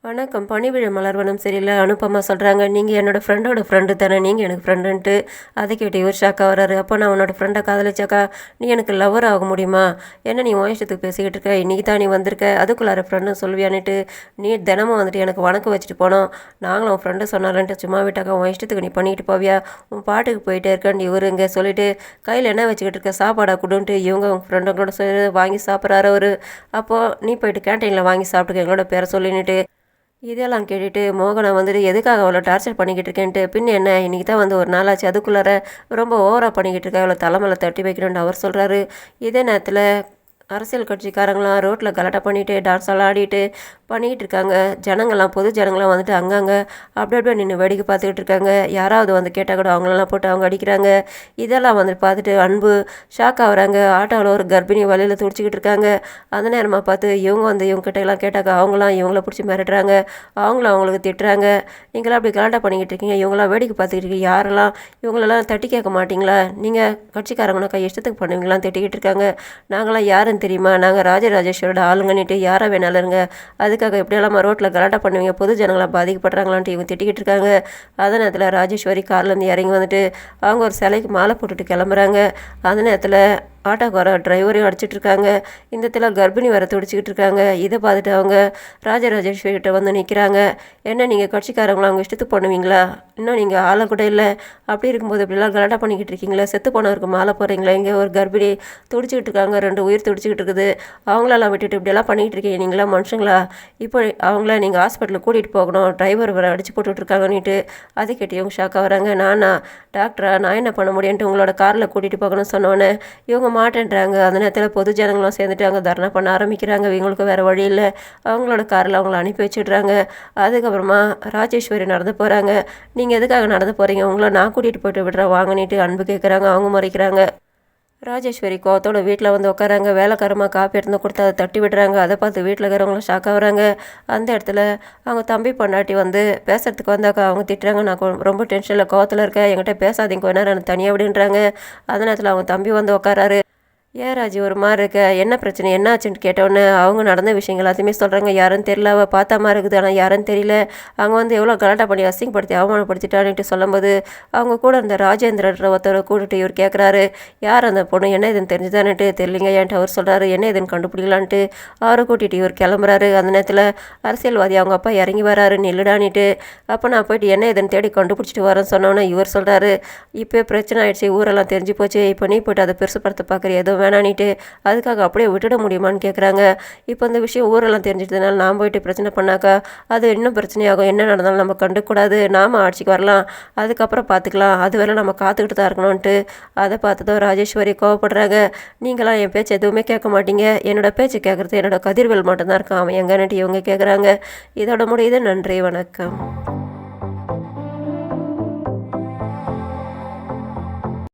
வணக்கம். பணிவிடை மலர்வனம் சரியில்ல. அனுப்பமா சொல்கிறாங்க, நீங்கள் என்னோடய ஃப்ரெண்டோட ஃப்ரெண்டு தானே, நீங்கள் எனக்கு ஃப்ரெண்டுன்ட்டு. அதை கேட்டு இவர் ஷாக்காக வராரு. அப்போ நான் உன்னோட ஃப்ரெண்டை காதலிச்சாக்கா நீ எனக்கு லவ்வர் ஆக முடியுமா? என்ன நீ உன் இஷ்டத்துக்கு பேசிக்கிட்டு இருக்க? இன்றைக்கி தான் நீ வந்திருக்க, அதுக்குள்ளார ஃப்ரெண்டுன்னு சொல்லுவியான்னுட்டு நீ தினமும் வந்துட்டு எனக்கு வணக்கம் வச்சுட்டு போனோம். நாங்களும் உன் ஃப்ரெண்டை சொன்னாலன்ட்டு சும்மா விட்டாக்கா உன் இஷ்டத்துக்கு நீ பண்ணிக்கிட்டு போவியா? உன் பாட்டுக்கு போயிட்டே இருக்கான்னு இவர் இங்கே சொல்லிவிட்டு கையில் என்ன வச்சுக்கிட்டு இருக்க, சாப்பாடாக கொடுன்ட்டு இவங்க உங்கள் ஃப்ரெண்டுங்களோட வாங்கி சாப்பிட்றாரு அவர். அப்போது நீ போயிட்டு கேன்டீனில் வாங்கி சாப்பிட்டுக்க எங்களோட பேரை சொல்லின்னுட்டு இதெல்லாம் கேட்டுட்டு மோகனை வந்துட்டு எதுக்காக அவ்வளோ டார்ச்சர் பண்ணிக்கிட்டு இருக்கேன்ட்டு, பின்ன என்ன இன்றைக்கி தான் வந்து ஒரு நாளாச்சு, அதுக்குள்ளார ரொம்ப ஓவராக பண்ணிக்கிட்டு இருக்கேன், அவ்வளோ தலைமையில் தட்டி வைக்கணும்னு அவர் சொல்கிறாரு. இதே நேரத்தில் அரசியல் கட்சிக்காரங்களாம் ரோட்டில் கலாட்டா பண்ணிவிட்டு டான்ஸ் எல்லாம் ஆடிட்டு பண்ணிக்கிட்டு இருக்காங்க. ஜனங்கள்லாம் பொது ஜனங்களாம் வந்துட்டு அங்கங்கே அப்படியே நின்று வேடிக்கை பார்த்துக்கிட்டு இருக்காங்க. யாராவது வந்து கேட்டால் கூட அவங்களெல்லாம் போட்டு அவங்க அடிக்கிறாங்க. இதெல்லாம் வந்துட்டு பார்த்துட்டு அன்பு ஷாக் ஆகுறாங்க. ஆட்டோவில் ஒரு கர்ப்பிணி வழியில் துடிச்சிக்கிட்டு இருக்காங்க. அந்த நேரமாக பார்த்து இவங்க வந்து இவங்ககிட்ட எல்லாம் கேட்டாக்க அவங்களாம் இவங்கள பிடிச்சி மிரட்டுறாங்க. அவங்களும் அவங்களுக்கு திட்டுறாங்க. நீங்களாம் அப்படி கலாட்டா பண்ணிக்கிட்டு இருக்கீங்க, இவங்களாம் வேடிக்கை பார்த்துக்கிட்டு இருக்கீங்க, யாரெல்லாம் இவங்களெல்லாம் தட்டி கேட்க மாட்டிங்களா? நீங்கள் கட்சிக்காரங்கனாக்கா இஷ்டத்துக்கு பண்ணுவீங்களாம் திட்டிக்கிட்டு இருக்காங்க. நாங்களாம் யாருன்னு தெரியுமா? நாங்கள் ராஜராஜேஸ்வரோட ஆளுங்கன்னிட்டு யாராக வேணாலும் இருங்க, அதுக்காக எப்படியெல்லாம் ரோட்டில் கலாட்டா பண்ணுவீங்க, பொது ஜனங்களாம் பாதிக்கப்படுறாங்களான்ட்டு இவங்க திட்டிக்கிட்டு இருக்காங்க. அதே நேரத்தில் ராஜேஸ்வரி கார்லேருந்து இறங்கி வந்துட்டு அவங்க ஒரு சிலைக்கு மாலை போட்டுட்டு கிளம்புறாங்க. அந்த நேரத்தில் ஆட்டோக்கார டிரைவரையும் அடிச்சிட்டு இருக்காங்க. இந்த இடத்துல கர்ப்பிணி வர துடிச்சிக்கிட்டு இருக்காங்க. இதை பார்த்துட்டு அவங்க ராஜராஜேஸ்வரிகிட்ட வந்து நிற்கிறாங்க. என்ன நீங்கள் கட்சிக்காரங்களா அவங்க இஷ்டத்துக்கு பண்ணுவீங்களா? இன்னும் நீங்கள் ஆளை கூட இல்லை, அப்படி இருக்கும்போது இப்படிலாம் கலாட்டா பண்ணிக்கிட்டு இருக்கீங்களா? செத்து போனவருக்கு மாலை போகிறீங்களா? இங்கே ஒரு கர்ப்பிணி துடிச்சிக்கிட்டு இருக்காங்க, 2 உயிர் துடிச்சிக்கிட்டு இருக்குது, அவங்களெல்லாம் விட்டுட்டு இப்படியெல்லாம் பண்ணிக்கிட்டு இருக்கீங்க, நீங்களாம் மனுஷங்களா? இப்போ அவங்கள நீங்கள் ஹாஸ்பிட்டலுக்கு கூட்டிகிட்டு போகணும், டிரைவர் வர அடிச்சு போட்டுட்ருக்காங்கன்னுட்டு அதை கேட்டு இவங்க ஷாக்காக வராங்க. டாக்டரா நான் என்ன பண்ண முடியும்ன்ட்டு உங்களோட காரில் கூட்டிகிட்டு போகணும்னு சொன்னோன்னே இவங்க மாட்டேன்றாங்க. அந்த நேரத்தில் பொது ஜனங்களும் சேர்ந்துட்டு அங்கே தர்ணா பண்ண ஆரம்பிக்கிறாங்க. இவங்களுக்கு வேறு வழி இல்லை, அவங்களோட காரில் அவங்கள அனுப்பி வச்சிடுறாங்க. அதுக்கப்புறமா ராஜேஸ்வரி நடந்து போகிறாங்க. நீங்கள் எதுக்காக நடந்து போகிறீங்க? உங்களை நான் கூட்டிகிட்டு போய்ட்டு விடுறேன் வாங்கினிட்டு அன்பு கேட்குறாங்க. அவங்க மறைக்கிறாங்க. ராஜேஸ்வரி கோவத்தோட வீட்டில் வந்து உட்காராங்க. வேலைக்காரமாக காப்பி எடுத்து கொடுத்து அதை தட்டி விடுறாங்க. அதை பார்த்து வீட்டில் இருக்கிறவங்களும் ஷாக் ஆகுறாங்க. அந்த இடத்துல அவங்க தம்பி பொண்டாட்டி வந்து பேசுறதுக்கு வந்தாக்கா அவங்க திட்டுறாங்க, நான் ரொம்ப டென்ஷனில் கோவத்தில் இருக்கேன், என்கிட்ட பேசாதீங்க கொஞ்ச நேரம், எனக்கு தனியாக விடுன்றாங்க. அந்த நேரத்தில் அவங்க தம்பி வந்து உட்காராரு. ஏன் ராஜி ஒரு மாதிரி இருக்க, என்ன பிரச்சனை, என்ன ஆச்சுன்னு கேட்டோன்னே அவங்க நடந்த விஷயங்கள் எல்லாத்தையுமே சொல்கிறாங்க. யாருன்னு தெரியல, அவள் பார்த்தா மாதிரி இருக்குது, ஆனால் யாருன்னு தெரியல, அவங்க வந்து எவ்வளோ கலாட்டா பண்ணி அசிங்கப்படுத்தி அவமானப்படுத்திட்டான்ட்டு சொல்லும்போது அவங்க கூட இருந்த ராஜேந்திரன்ற ஒருத்தரை கூட்டிட்டு இவர் கேட்குறாரு, யார் அந்த பொண்ணு, என்ன இதுன்னு தெரிஞ்சுதான்ட்டு தெரியலிங்க ஏன்ட்டு அவர் சொல்கிறாரு. என்ன இதுன்னு கண்டுபிடிக்கலான்ட்டு அவரை கூட்டிகிட்டு இவர் கிளம்புறாரு. அந்த நேரத்தில் அரசியல்வாதி அவங்க அப்பா இறங்கி வராரு, நில்லுடான்ட்டு. அப்போ நான் போயிட்டு என்ன இதுன்னு தேடி கண்டுபிடிச்சிட்டு வரேன்னு சொன்னோன்னே இவர் சொல்கிறாரு, இப்போ பிரச்சனை ஆயிடுச்சு, ஊரெல்லாம் தெரிஞ்சு போச்சு, இப்போ நீ போய்ட்டு அதை பெருசுப்படுத்த பார்க்குற, எதுவும் வேணானிட்டு அதுக்காக அப்படியே விட்டுட முடியுமான்னு கேட்குறாங்க. இப்போ இந்த விஷயம் ஊரெல்லாம் தெரிஞ்சிட்டதுனால நான் போயிட்டு பிரச்சனை பண்ணாக்கா அது இன்னும் பிரச்சனையாகும், என்ன நடந்தாலும் நம்ம கண்டுக்கூடாது, நாம் ஆட்சிக்கு வரலாம், அதுக்கப்புறம் பார்த்துக்கலாம், அது வரை நம்ம காத்துக்கிட்டு தான் இருக்கணும்ன்ட்டு அதை பார்த்ததோ ராஜேஸ்வரி கோவப்படுறாங்க. நீங்களாம் என் பேச்சு எதுவுமே கேட்க மாட்டீங்க, என்னோட பேச்சு கேட்குறது என்னோட கதிர்வேல் மட்டும்தான் இருக்கான், அவன் எங்கன்னுட்டு இவங்க கேட்குறாங்க. இதோட முடியுது. நன்றி, வணக்கம்.